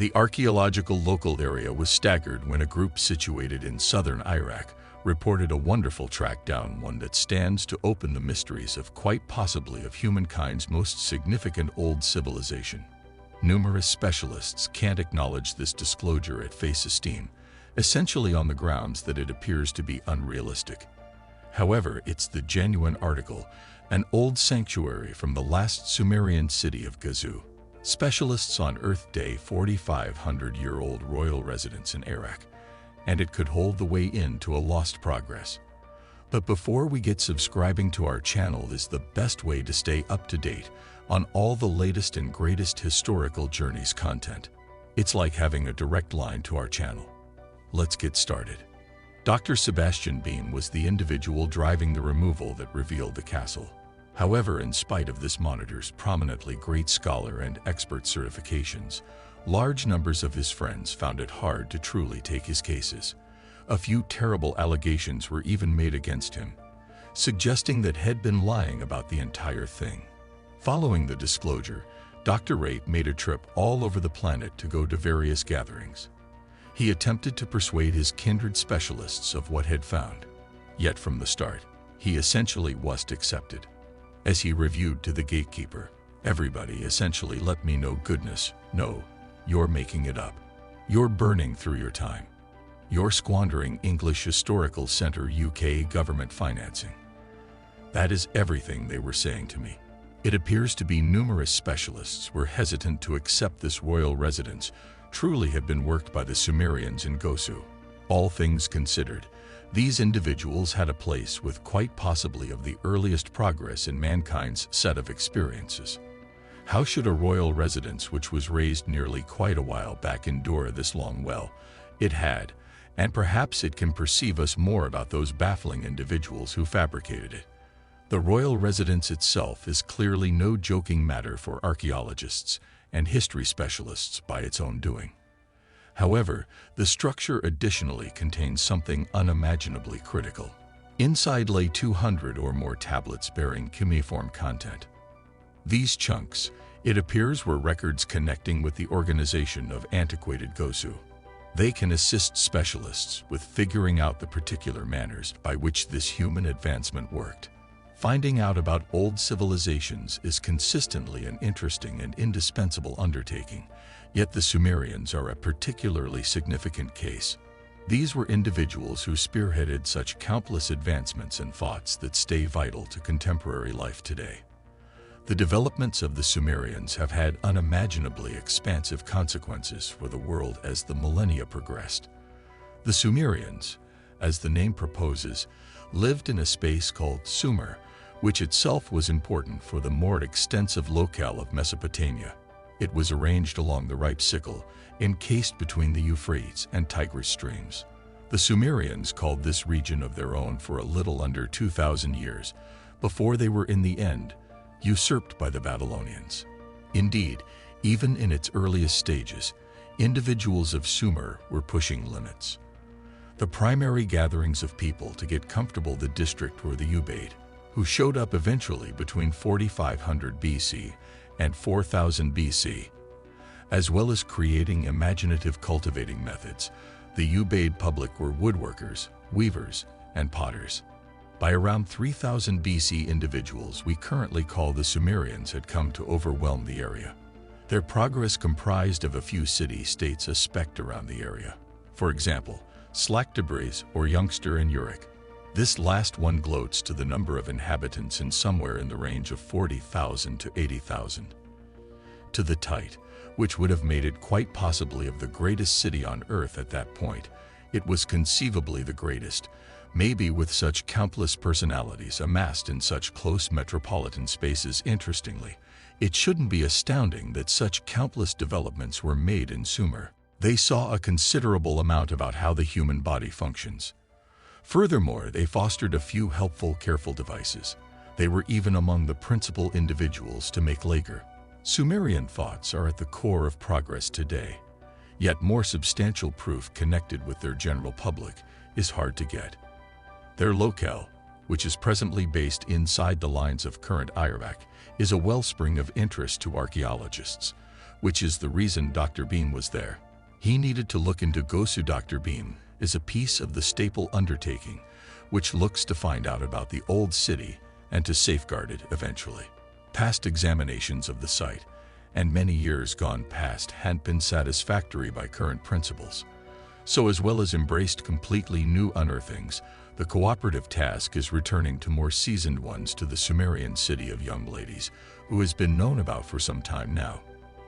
The archaeological local area was staggered when a group situated in southern Iraq reported a wonderful track down one that stands to open the mysteries of quite possibly of humankind's most significant old civilization. Numerous specialists can't acknowledge this disclosure at face esteem, essentially on the grounds that it appears to be unrealistic. However, it's the genuine article, an old sanctuary from the last Sumerian city of Gazu. Specialists unearthed a 4,500-year-old royal residence in Iraq, and it could hold the way into a lost progress. But before we get subscribing to our channel is the best way to stay up to date on all the latest and greatest historical journeys content. It's like having a direct line to our channel. Let's get started. Dr. Sebastian Beam was the individual driving the removal that revealed the castle. However, in spite of this monitor's prominently great scholar and expert certifications, large numbers of his friends found it hard to truly take his cases. A few terrible allegations were even made against him, suggesting that he'd been lying about the entire thing. Following the disclosure, Dr. Rape made a trip all over the planet to go to various gatherings. He attempted to persuade his kindred specialists of what he'd found. Yet from the start, he essentially wasn't accepted. As he reviewed to the gatekeeper, "Everybody essentially let me know goodness. No, you're making it up. You're burning through your time. You're squandering English Historical Centre UK government financing." That is everything they were saying to me. It appears to be numerous specialists were hesitant to accept this royal residence truly had been worked by the Sumerians in Gosu. All things considered, these individuals had a place with quite possibly of the earliest progress in mankind's set of experiences. How should a royal residence which was raised nearly quite a while back endure this long? Well, it had, and perhaps it can perceive us more about those baffling individuals who fabricated it. The royal residence itself is clearly no joking matter for archaeologists and history specialists by its own doing. However, the structure additionally contains something unimaginably critical. Inside lay 200 or more tablets bearing cuneiform content. These chunks, it appears, were records connecting with the organization of antiquated Gosu. They can assist specialists with figuring out the particular manners by which this human advancement worked. Finding out about old civilizations is consistently an interesting and indispensable undertaking, yet the Sumerians are a particularly significant case. These were individuals who spearheaded such countless advancements and thoughts that stay vital to contemporary life today. The developments of the Sumerians have had unimaginably expansive consequences for the world as the millennia progressed. The Sumerians, as the name proposes, lived in a space called Sumer, which itself was important for the more extensive locale of Mesopotamia. It was arranged along the right sickle, encased between the Euphrates and Tigris streams. The Sumerians called this region of their own for a little under 2,000 years, before they were in the end usurped by the Babylonians. Indeed, even in its earliest stages, individuals of Sumer were pushing limits. The primary gatherings of people to get comfortable the district were the Ubaid, who showed up eventually between 4,500 BC and 4,000 BC. As well as creating imaginative cultivating methods, the Ubaid public were woodworkers, weavers, and potters. By around 3000 BC, individuals we currently call the Sumerians had come to overwhelm the area. Their progress comprised of a few city-states a speck around the area. For example, Slactebres or Youngster and Uruk. This last one gloats to the number of inhabitants in somewhere in the range of 40,000 to 80,000. To the Tite, which would have made it quite possibly of the greatest city on earth at that point, it was conceivably the greatest, maybe with such countless personalities amassed in such close metropolitan spaces. Interestingly, it shouldn't be astounding that such countless developments were made in Sumer. They saw a considerable amount about how the human body functions. Furthermore, they fostered a few helpful, careful devices. They were even among the principal individuals to make Lager. Sumerian thoughts are at the core of progress today, yet more substantial proof connected with their general public is hard to get. Their locale, which is presently based inside the lines of current Iraq, is a wellspring of interest to archaeologists, which is the reason Dr. Beam was there. He needed to look into Gosu. Dr. Beam is a piece of the staple undertaking, which looks to find out about the old city and to safeguard it eventually. Past examinations of the site and many years gone past hadn't been satisfactory by current principles. So as well as embraced completely new unearthings, the cooperative task is returning to more seasoned ones to the Sumerian city of young ladies, who has been known about for some time now.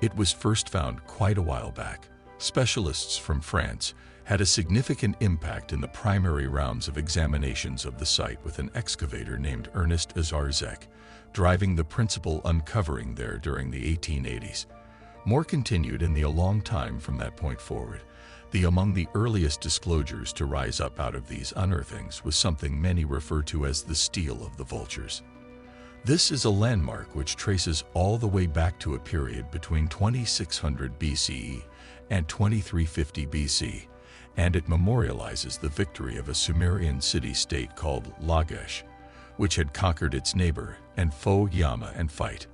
It was first found quite a while back. Specialists from France had a significant impact in the primary rounds of examinations of the site, with an excavator named Ernest Azarzek driving the principal uncovering there during the 1880s. More continued in the a long time from that point forward. Among the earliest disclosures to rise up out of these unearthings was something many refer to as the Stele of the Vultures. This is a landmark which traces all the way back to a period between 2600 BCE and 2350 BC, and it memorializes the victory of a Sumerian city-state called Lagash, which had conquered its neighbor and foe Yama and fight.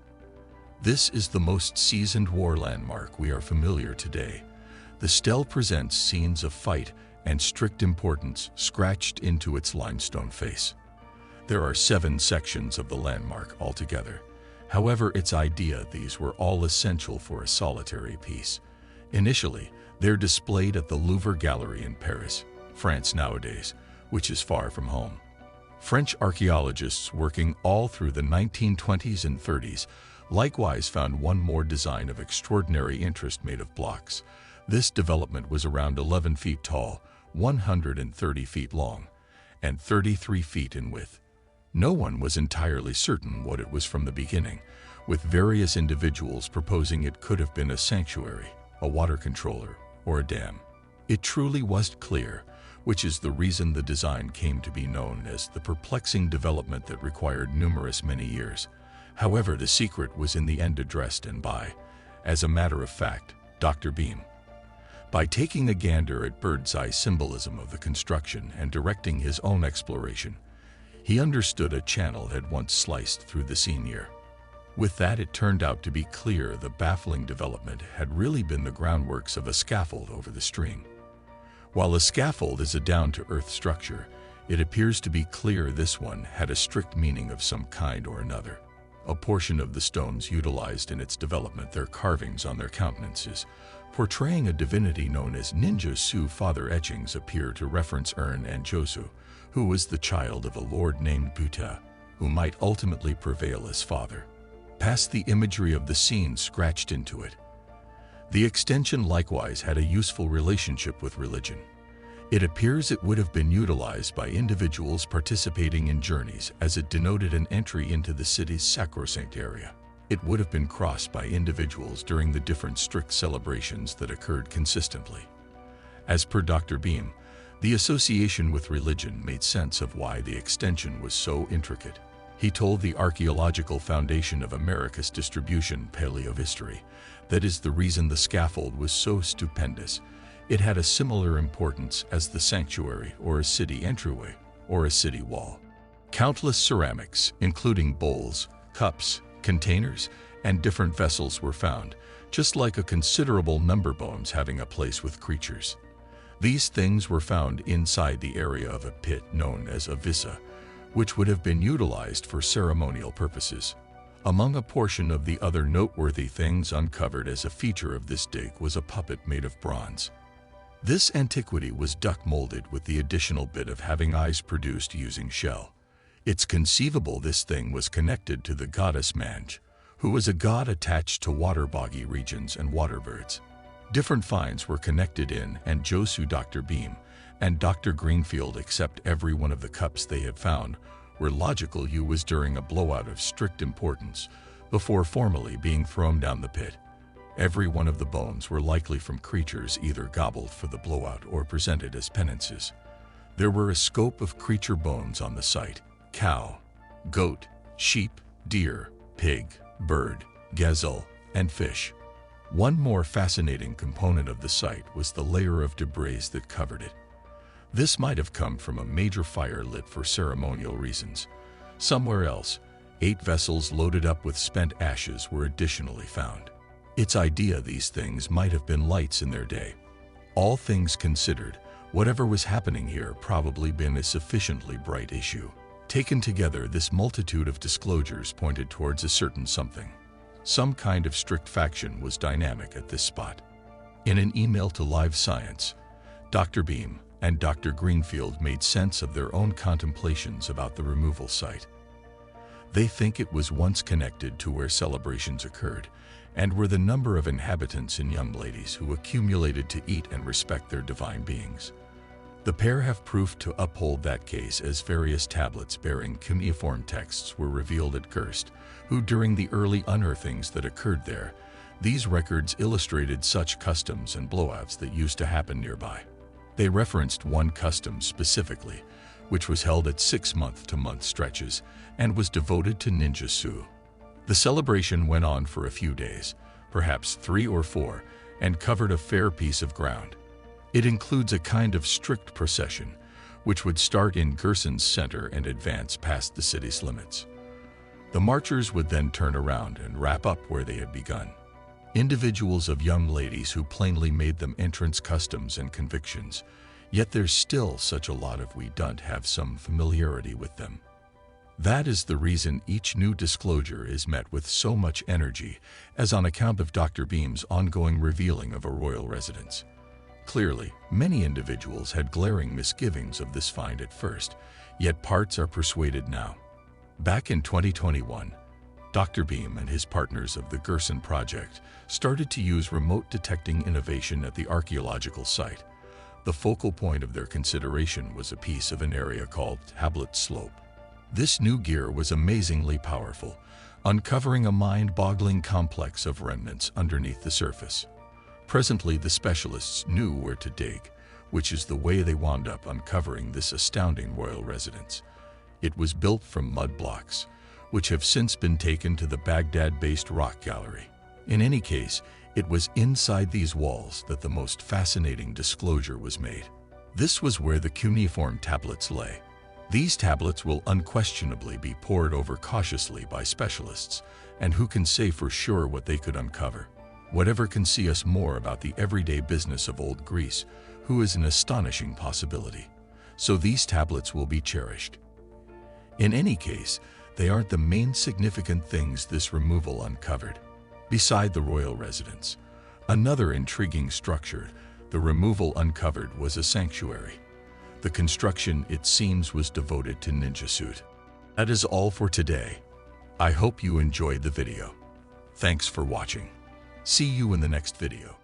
This is the most seasoned war landmark we are familiar today. The stele presents scenes of fight and strict importance scratched into its limestone face. There are 7 sections of the landmark altogether. However, its idea these were all essential for a solitary piece. Initially, they're displayed at the Louvre Gallery in Paris, France nowadays, which is far from home. French archaeologists working all through the 1920s and 30s likewise found one more design of extraordinary interest made of blocks. This development was around 11 feet tall, 130 feet long, and 33 feet in width. No one was entirely certain what it was from the beginning, with various individuals proposing it could have been a sanctuary, a water controller, or a dam. It truly wasn't clear, which is the reason the design came to be known as the perplexing development that required many years. However, the secret was in the end addressed and by, as a matter of fact, Dr. Beam. By taking a gander at bird's-eye symbolism of the construction and directing his own exploration, he understood a channel had once sliced through the senior. With that, it turned out to be clear the baffling development had really been the groundworks of a scaffold over the stream. While a scaffold is a down-to-earth structure, it appears to be clear this one had a strict meaning of some kind or another. A portion of the stones utilized in its development their carvings on their countenances, portraying a divinity known as Ninja Su. Father etchings appear to reference Ern and Josu, who was the child of a lord named Buta, who might ultimately prevail as father. Past the imagery of the scene scratched into it. The extension likewise had a useful relationship with religion. It appears it would have been utilized by individuals participating in journeys, as it denoted an entry into the city's sacrosanct area. It would have been crossed by individuals during the different strict celebrations that occurred consistently. As per Dr. Beam, the association with religion made sense of why the extension was so intricate. He told the Archaeological Foundation of America's distribution Paleohistory that is the reason the scaffold was so stupendous. It had a similar importance as the sanctuary or a city entryway or a city wall. Countless ceramics, including bowls, cups, containers, and different vessels were found, just like a considerable number bones having a place with creatures. These things were found inside the area of a pit known as a vissa, which would have been utilized for ceremonial purposes. Among a portion of the other noteworthy things uncovered as a feature of this dig was a puppet made of bronze. This antiquity was duck molded with the additional bit of having eyes produced using shell. It's conceivable this thing was connected to the goddess Manj, who was a god attached to water boggy regions and water birds. Different finds were connected in and Josu. Dr. Beam and Dr. Greenfield accept every one of the cups they had found were logical was during a blowout of strict importance before formally being thrown down the pit. Every one of the bones were likely from creatures either gobbled for the blowout or presented as penances. There were a scope of creature bones on the site: cow, goat, sheep, deer, pig, bird, gazelle, and fish. One more fascinating component of the site was the layer of debris that covered it. This might have come from a major fire lit for ceremonial reasons. Somewhere else, 8 vessels loaded up with spent ashes were additionally found. Its idea these things might have been lights in their day. All things considered, whatever was happening here probably been a sufficiently bright issue. Taken together, this multitude of disclosures pointed towards a certain something. Some kind of strict faction was dynamic at this spot. In an email to Live Science, Dr. Beam and Dr. Greenfield made sense of their own contemplations about the removal site. They think it was once connected to where celebrations occurred, and were the number of inhabitants and young ladies who accumulated to eat and respect their divine beings. The pair have proof to uphold that case, as various tablets bearing cuneiform texts were revealed at Gerst, who during the early unearthings that occurred there, these records illustrated such customs and blowouts that used to happen nearby. They referenced one custom specifically, which was held at 6 month-to-month stretches and was devoted to ninjutsu. The celebration went on for a few days, perhaps 3 or 4, and covered a fair piece of ground. It includes a kind of strict procession, which would start in Gerson's center and advance past the city's limits. The marchers would then turn around and wrap up where they had begun. Individuals of young ladies who plainly made them entrance customs and convictions, yet there's still such a lot of we don't have some familiarity with them. That is the reason each new disclosure is met with so much energy, as on account of Dr. Beam's ongoing revealing of a royal residence. Clearly, many individuals had glaring misgivings of this find at first, yet parts are persuaded now. Back in 2021, Dr. Beam and his partners of the Gerson project started to use remote detecting innovation at the archaeological site. The focal point of their consideration was a piece of an area called Tablet Slope. This new gear was amazingly powerful, uncovering a mind-boggling complex of remnants underneath the surface. Presently, the specialists knew where to dig, which is the way they wound up uncovering this astounding royal residence. It was built from mud blocks, which have since been taken to the Baghdad-based rock gallery. In any case, it was inside these walls that the most fascinating disclosure was made. This was where the cuneiform tablets lay. These tablets will unquestionably be pored over cautiously by specialists, and who can say for sure what they could uncover? Whatever can see us more about the everyday business of old Greece, who is an astonishing possibility. So these tablets will be cherished. In any case, they aren't the main significant things this removal uncovered. Beside the royal residence, another intriguing structure the removal uncovered was a sanctuary. The construction, it seems, was devoted to ninjutsu. That is all for today. I hope you enjoyed the video. Thanks for watching. See you in the next video.